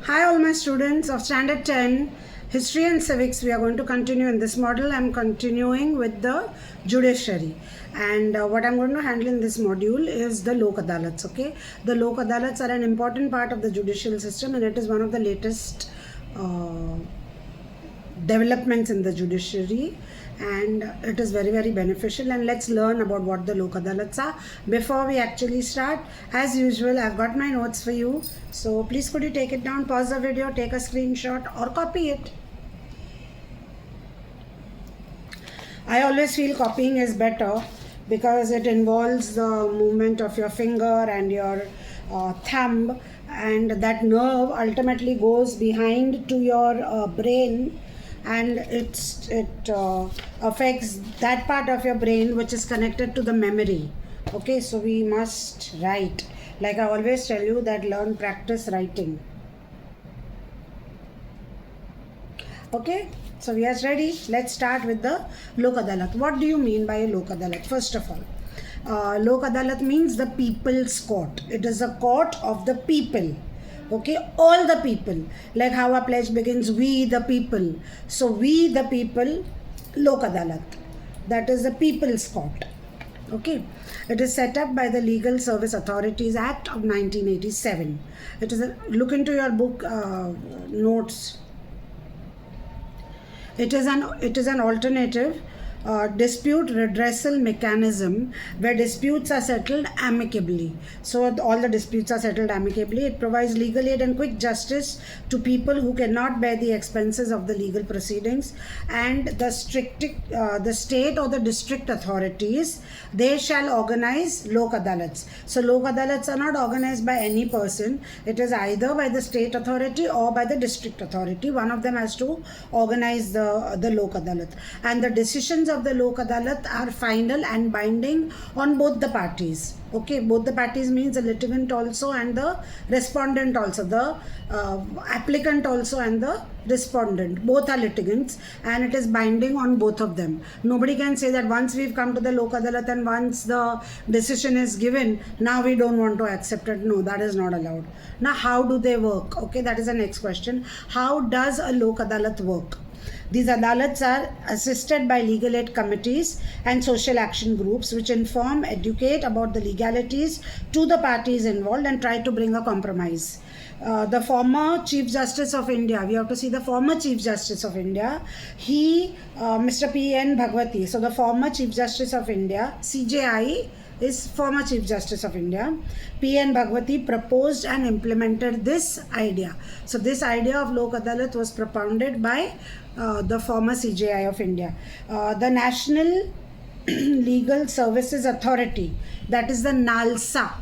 Hi all my students of standard 10 history and civics. We are going to continue in this model. I am continuing with the judiciary, and what I am going to handle in this module is the Lok Adalats. Okay, the Lok Adalats are an important part of the judicial system, and it is one of the latest developments in the judiciary, and it is very beneficial. And let's learn about what the Lok Adalats are. Before we actually start, as usual, I've got my notes for you, so please could you take it down, pause the video, take a screenshot or copy it. I always feel copying is better because it involves the movement of your finger and your thumb, and that nerve ultimately goes behind to your brain, and it affects that part of your brain which is connected to the memory. Okay, so we must write. Like I always tell you that learn, practice writing. Okay, so we are ready. Let's start with the Lok Adalat. What do you mean by a Lok Adalat? First of all, Lok Adalat means the people's court. It is a court of the people. Okay, all the people, like how our pledge begins, we the people. So we the people, Lok Adalat, that is the people's court. Okay, it is set up by the Legal Service Authorities Act of 1987. It is look into your book notes. It is an alternative dispute redressal mechanism where disputes are settled amicably. So all the disputes are settled amicably. It provides legal aid and quick justice to people who cannot bear the expenses of the legal proceedings, and the state or the district authorities, they shall organize Lok Adalats. So Lok Adalats are not organized by any person. It is either by the state authority or by the district authority. One of them has to organize the Lok Adalat, and the decisions of the Lok Adalat are final and binding on both the parties. Okay, both the parties means the litigant also and the respondent also, the applicant also and the respondent. Both are litigants, and it is binding on both of them. Nobody can say that once we've come to the Lok Adalat and once the decision is given, now we don't want to accept it. No, that is not allowed. Now, how do they work? Okay, that is the next question. How does a Lok Adalat work? These adalats are assisted by legal aid committees and social action groups which inform, educate about the legalities to the parties involved and try to bring a compromise. The former Chief Justice of India, we have to see the former Chief Justice of India, Mr. P.N. Bhagwati. So the former Chief Justice of India, CJI, is former Chief Justice of India. P.N. Bhagwati proposed and implemented this idea. So this idea of Lok Adalat was propounded by the former CJI of India. The National Legal Services Authority, that is the NALSA,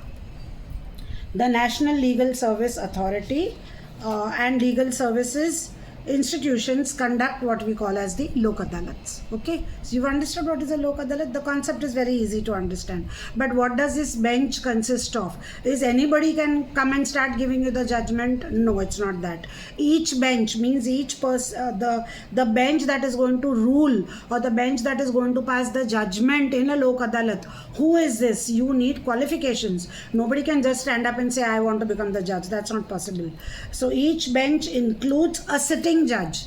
the National Legal Service Authority, and legal services institutions conduct what we call as the Lok Adalats. Okay, so you've understood what is a Lok Adalat. The concept is very easy to understand, but what does this bench consist of? Is anybody can come and start giving you the judgment? No, it's not that. Each bench means each person, the bench that is going to rule or the bench that is going to pass the judgment in a Lok Adalat. Who is this? You need qualifications. Nobody can just stand up and say I want to become the judge. That's not possible. So each bench includes a sitting judge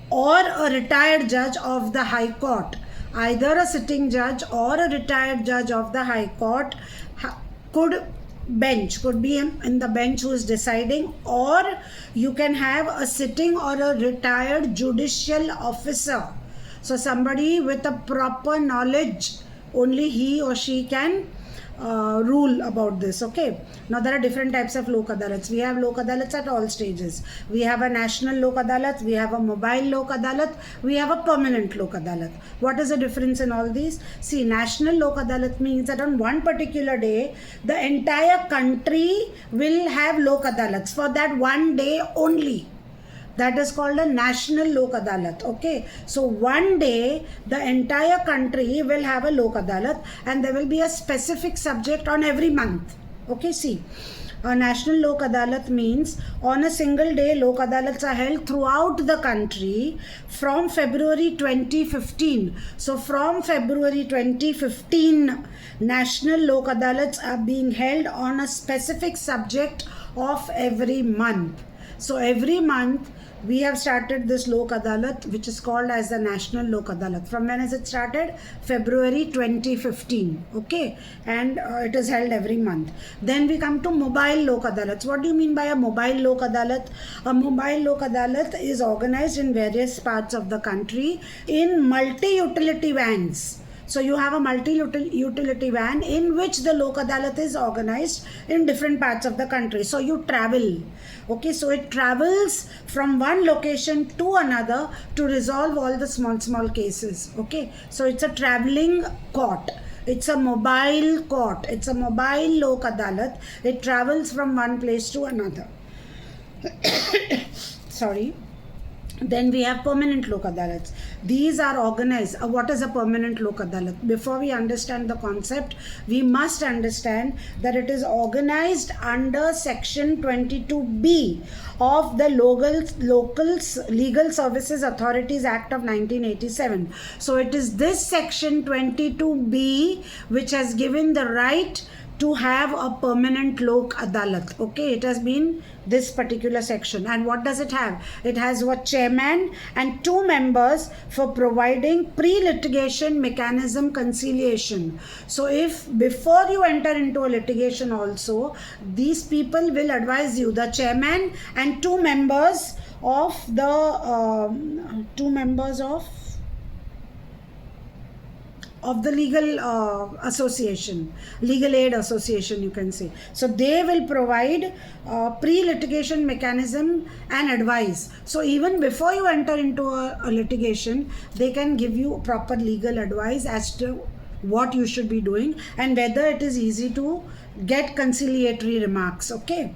or a retired judge of the High Court. Either a sitting judge or a retired judge of the High Court could be in the bench who is deciding, or you can have a sitting or a retired judicial officer. So somebody with a proper knowledge, only he or she can rule about this. Okay, now there are different types of Lok Adalats. We have Lok Adalats at all stages. We have a national Lok Adalat, we have a mobile Lok Adalat, we have a permanent Lok Adalat. What is the difference in all these? See, national Lok Adalat means that on one particular day, the entire country will have Lok Adalats for that one day only. That is called a national Lok Adalat. Okay, so one day the entire country will have a Lok Adalat, and there will be a specific subject on every month. Okay, see, a national Lok Adalat means on a single day Lok Adalats are held throughout the country from February 2015. So from February 2015, national Lok Adalats are being held on a specific subject of every month. So every month we have started this Lok Adalat, which is called as the National Lok Adalat. From when has it started? February 2015. Okay, and it is held every month. Then we come to Mobile Lok Adalats. What do you mean by a Mobile Lok Adalat? A Mobile Lok Adalat is organized in various parts of the country in multi-utility vans. So you have a multi-utility van in which the Lok Adalat is organized in different parts of the country. So you travel. Okay, so it travels from one location to another to resolve all the small cases. Okay, so it's a traveling court. It's a mobile court. It's a mobile Lok Adalat. It travels from one place to another. Sorry. Then we have permanent Lok Adalats. These are organized. What is a permanent Lok Adalat? Before we understand the concept, we must understand that it is organized under Section 22B of the Local Legal Services Authorities Act of 1987. So it is this Section 22B which has given the right to have a permanent Lok Adalat. Okay, it has been this particular section. And what does it have? It has a chairman and 2 members for providing pre-litigation mechanism conciliation. So if before you enter into a litigation also, these people will advise you, the chairman and 2 members of the legal association, legal aid association, you can say. So they will provide pre-litigation mechanism and advice. So even before you enter into a litigation, they can give you proper legal advice as to what you should be doing and whether it is easy to get conciliatory remarks. Okay,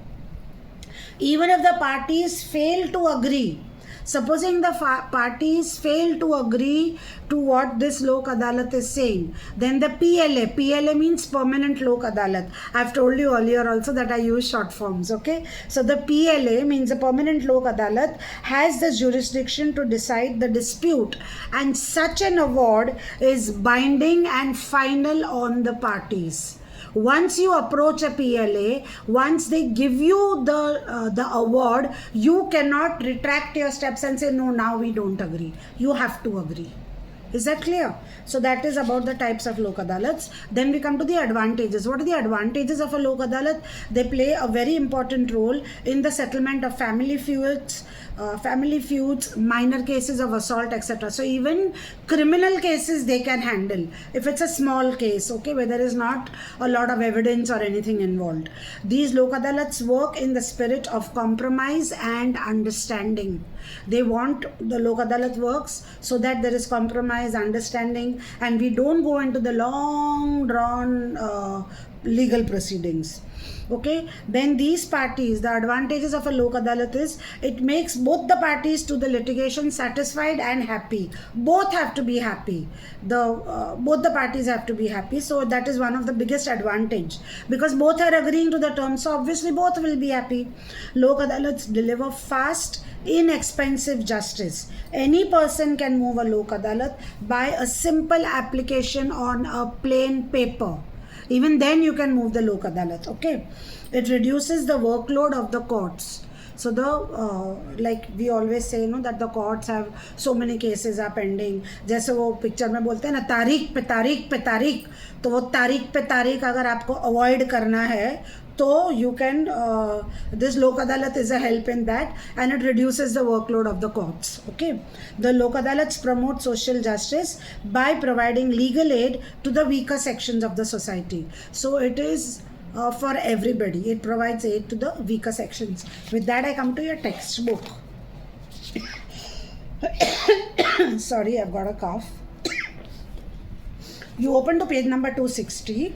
even if the parties fail to agree, supposing the parties fail to agree to what this Lok Adalat is saying, then the PLA means Permanent Lok Adalat. I've told you earlier also that I use short forms, okay? So the PLA means the Permanent Lok Adalat has the jurisdiction to decide the dispute, and such an award is binding and final on the parties. Once you approach a PLA, once they give you the award, you cannot retract your steps and say, no, now we don't agree. You have to agree. Is that clear? So that is about the types of Lok Adalats. Then we come to the advantages. What are the advantages of a Lok Adalat? They play a very important role in the settlement of family feuds, minor cases of assault, etc. So even criminal cases they can handle if it's a small case, okay, where there is not a lot of evidence or anything involved. These Lok Adalats work in the spirit of compromise and understanding. They want the Lok Adalat works so that there is compromise, understanding, and we don't go into the long drawn legal proceedings. Okay, then these parties, the advantages of a Lok Adalat is it makes both the parties to the litigation satisfied and happy. Both have to be happy. Both the parties have to be happy. So that is one of the biggest advantage, because both are agreeing to the terms. So obviously both will be happy. Lok Adalats deliver fast, inexpensive justice. Any person can move a Lok Adalat by a simple application on a plain paper. Even then you can move the Lok Adalat. Okay, it reduces the workload of the courts. So like we always say, that the courts have so many cases are pending. जैसे वो picture में बोलते हैं ना, तारीख पे तारीख, तो वो तारीख पे तारीख अगर आपको अवॉइड करना है, so you can, this Lok Adalat is a help in that, and it reduces the workload of the courts. Okay, the Lok Adalats promote social justice by providing legal aid to the weaker sections of the society. So it is for everybody. It provides aid to the weaker sections. With that, I come to your textbook. Sorry, I've got a cough. You open to page number 260.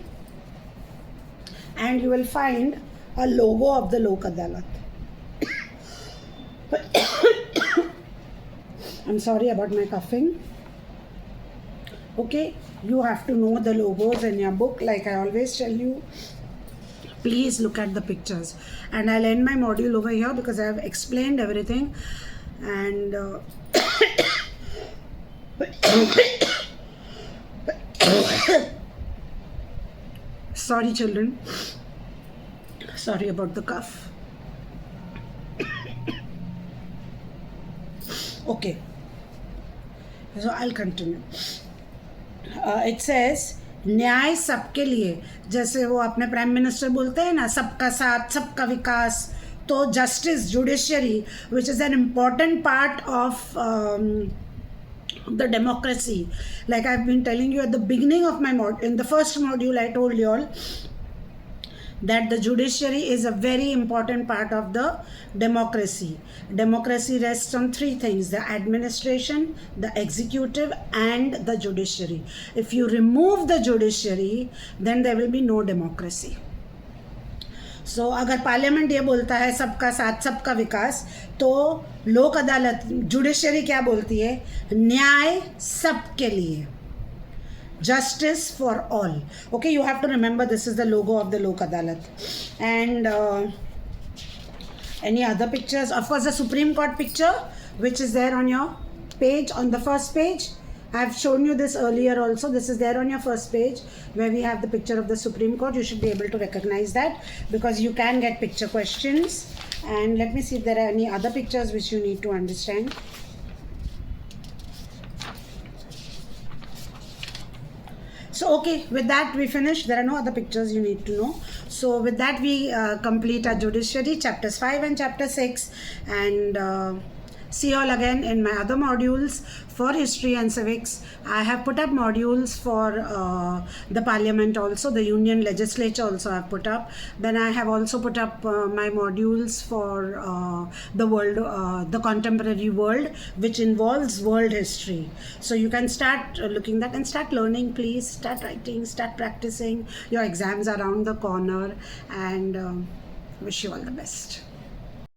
And you will find a logo of the Lok Adalat. I'm sorry about my coughing. Okay, you have to know the logos in your book. Like I always tell you, please look at the pictures. And I'll end my module over here because I have explained everything. And sorry children, sorry about the cough. Okay, so I'll continue. It says न्याय सबके लिए, जैसे वो अपने prime minister बोलते हैं ना, सबका साथ सबका विकास, तो justice, judiciary, which is an important part of the democracy. Like I've been telling you at the beginning of my in the first module, I told you all that the judiciary is a very important part of the democracy. Democracy rests on three things: the administration, the executive, and the judiciary. If you remove the judiciary, then there will be no democracy. सो अगर parliament ये बोलता है सबका साथ सबका विकास, तो लोक अदालत, जुडिशरी क्या बोलती है? न्याय सबके लिए, justice for all. Okay, you have to remember this is the logo of the Lok Adalat. And any other pictures? Of course, the Supreme Court picture, which is there on your page, on the first page. I have shown you this earlier also. This is there on your first page where we have the picture of the Supreme Court. You should be able to recognize that because you can get picture questions. And let me see if there are any other pictures which you need to understand. So okay, with that we finish. There are no other pictures you need to know. So with that we complete our judiciary, chapters 5 and chapter 6, and see you all again in my other modules for history and civics. I have put up modules for the parliament also, the union legislature also I have put up. Then I have also put up my modules for the world, the contemporary world, which involves world history. So you can start looking that and start learning, please. Start writing, start practicing. Your exams are around the corner, and wish you all the best.